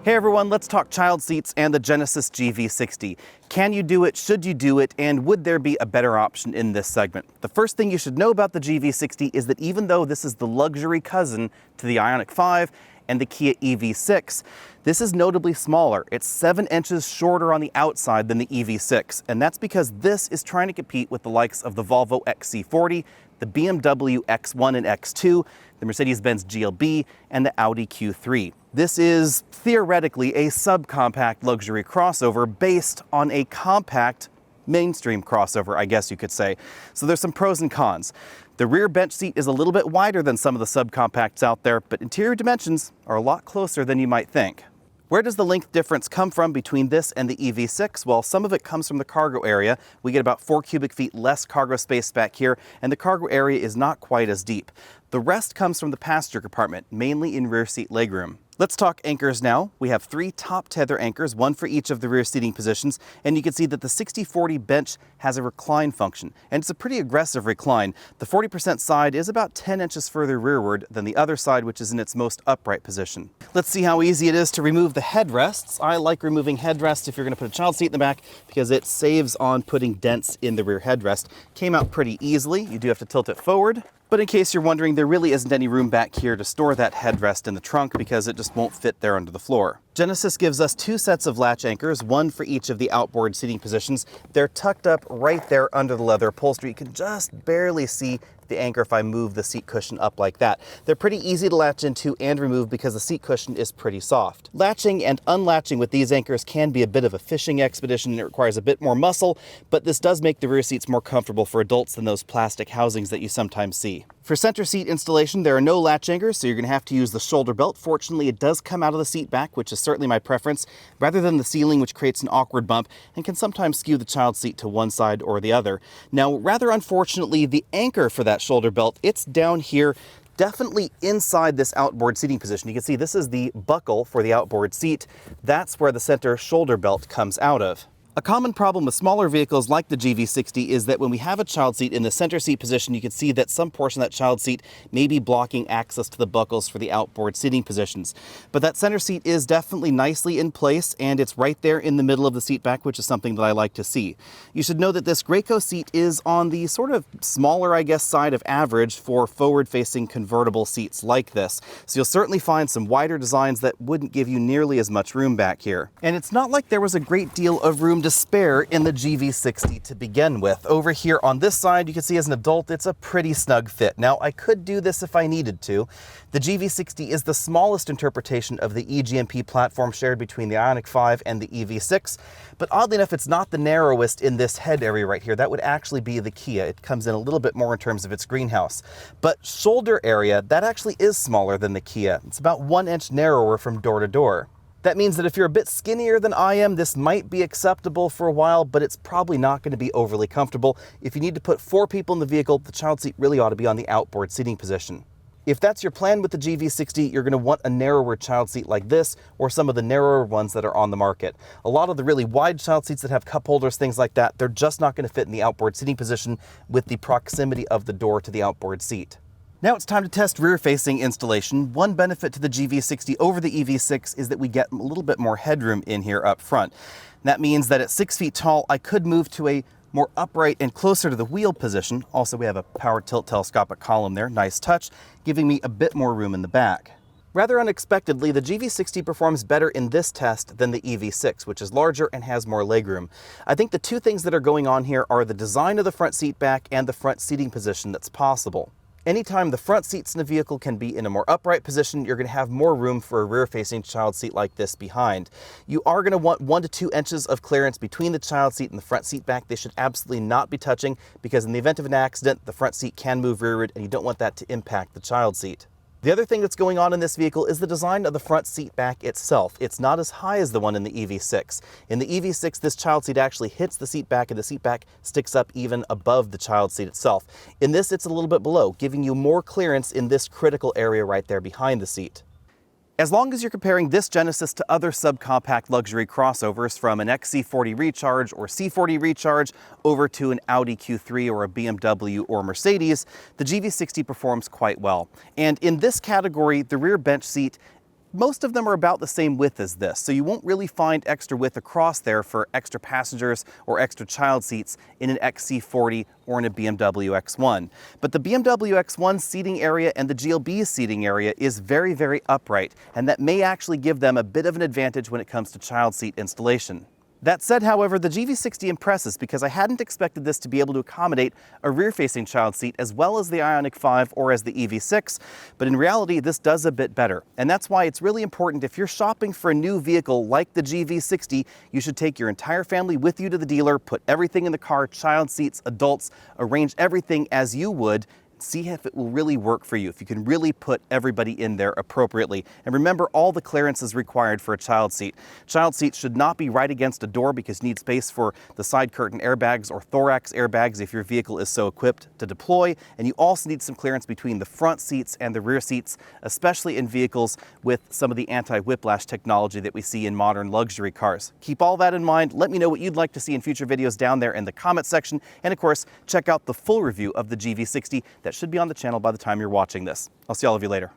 Hey everyone, let's talk child seats and the Genesis GV60. Can you do it? Should you do it? And would there be a better option in this segment? The first thing you should know about the GV60 is that even though this is the luxury cousin to the Ioniq 5 and the Kia EV6, this is notably smaller. It's 7 inches shorter on the outside than the EV6, and that's because this is trying to compete with the likes of the Volvo XC40, the BMW X1 and X2, the Mercedes-Benz GLB, and the Audi Q3. This is theoretically a subcompact luxury crossover based on a compact mainstream crossover, I guess you could say. So there's some pros and cons. The rear bench seat is a little bit wider than some of the subcompacts out there, but interior dimensions are a lot closer than you might think. Where does the length difference come from between this and the EV6? Well, some of it comes from the cargo area. We get about 4 cubic feet less cargo space back here, and the cargo area is not quite as deep. The rest comes from the passenger compartment, mainly in rear seat legroom. Let's talk anchors now. We have 3 top tether anchors, 1 for each of the rear seating positions, and you can see that the 60/40 bench has a recline function, and it's a pretty aggressive recline. The 40% side is about 10 inches further rearward than the other side, which is in its most upright position. Let's see how easy it is to remove the headrests. I like removing headrests if you're going to put a child seat in the back because it saves on putting dents in the rear headrest. Came out pretty easily. You do have to tilt it forward. But in case you're wondering, there really isn't any room back here to store that headrest in the trunk because it just won't fit there under the floor. Genesis gives us 2 sets of latch anchors, 1 for each of the outboard seating positions. They're tucked up right there under the leather upholstery. You can just barely see the anchor if I move the seat cushion up like that. They're pretty easy to latch into and remove because the seat cushion is pretty soft. Latching and unlatching with these anchors can be a bit of a fishing expedition and it requires a bit more muscle, but this does make the rear seats more comfortable for adults than those plastic housings that you sometimes see. For center seat installation, there are no latch anchors, so you're going to have to use the shoulder belt. Fortunately, it does come out of the seat back, which is certainly my preference, rather than the ceiling, which creates an awkward bump and can sometimes skew the child seat to one side or the other. Now, rather unfortunately, the anchor for that shoulder belt, it's down here, definitely inside this outboard seating position. You can see this is the buckle for the outboard seat. That's where the center shoulder belt comes out of. A common problem with smaller vehicles like the GV60 is that when we have a child seat in the center seat position, you can see that some portion of that child seat may be blocking access to the buckles for the outboard seating positions. But that center seat is definitely nicely in place, and it's right there in the middle of the seat back, which is something that I like to see. You should know that this Graco seat is on the sort of smaller, I guess, side of average for forward-facing convertible seats like this. So you'll certainly find some wider designs that wouldn't give you nearly as much room back here. And it's not like there was a great deal of room to spare in the GV60 to begin with. Over here on this side, you can see as an adult, it's a pretty snug fit. Now, I could do this if I needed to. The GV60 is the smallest interpretation of the eGMP platform shared between the Ioniq 5 and the EV6, but oddly enough, it's not the narrowest in this head area right here. That would actually be the Kia. It comes in a little bit more in terms of its greenhouse. But shoulder area, that actually is smaller than the Kia. It's about 1 inch narrower from door to door. That means that if you're a bit skinnier than I am, this might be acceptable for a while, but it's probably not going to be overly comfortable. If you need to put 4 people in the vehicle, the child seat really ought to be on the outboard seating position. If that's your plan with the GV60, you're going to want a narrower child seat like this, or some of the narrower ones that are on the market. A lot of the really wide child seats that have cup holders, things like that, they're just not going to fit in the outboard seating position with the proximity of the door to the outboard seat. Now it's time to test rear-facing installation. One benefit to the GV60 over the EV6 is that we get a little bit more headroom in here up front. That means that at 6 feet tall, I could move to a more upright and closer to the wheel position. Also, we have a power tilt telescopic column there, nice touch, giving me a bit more room in the back. Rather unexpectedly, the GV60 performs better in this test than the EV6, which is larger and has more legroom. I think the 2 things that are going on here are the design of the front seat back and the front seating position that's possible. Anytime the front seats in a vehicle can be in a more upright position, you're going to have more room for a rear-facing child seat like this behind. You are going to want 1 to 2 inches of clearance between the child seat and the front seat back. They should absolutely not be touching because in the event of an accident, the front seat can move rearward and you don't want that to impact the child seat. The other thing that's going on in this vehicle is the design of the front seat back itself. It's not as high as the one in the EV6. In the EV6, this child seat actually hits the seat back and the seat back sticks up even above the child seat itself. In this, it's a little bit below, giving you more clearance in this critical area right there behind the seat. As long as you're comparing this Genesis to other subcompact luxury crossovers from an XC40 Recharge or C40 Recharge over to an Audi Q3 or a BMW or Mercedes, the GV60 performs quite well. And in this category, the rear bench seat Most of them are about the same width as this, so you won't really find extra width across there for extra passengers or extra child seats in an XC40 or in a BMW X1. But the BMW X1 seating area and the GLB's seating area is very, very upright, and that may actually give them a bit of an advantage when it comes to child seat installation. That said, however, the GV60 impresses because I hadn't expected this to be able to accommodate a rear-facing child seat as well as the Ioniq 5 or as the EV6, but in reality, this does a bit better. And that's why it's really important if you're shopping for a new vehicle like the GV60, you should take your entire family with you to the dealer, put everything in the car, child seats, adults, arrange everything as you would, see if it will really work for you, if you can really put everybody in there appropriately. And remember, all the clearance is required for a child seat. Child seats should not be right against a door because you need space for the side curtain airbags or thorax airbags if your vehicle is so equipped to deploy. And you also need some clearance between the front seats and the rear seats, especially in vehicles with some of the anti-whiplash technology that we see in modern luxury cars. Keep all that in mind. Let me know what you'd like to see in future videos down there in the comment section. And of course, check out the full review of the GV60 that should be on the channel by the time you're watching this. I'll see all of you later.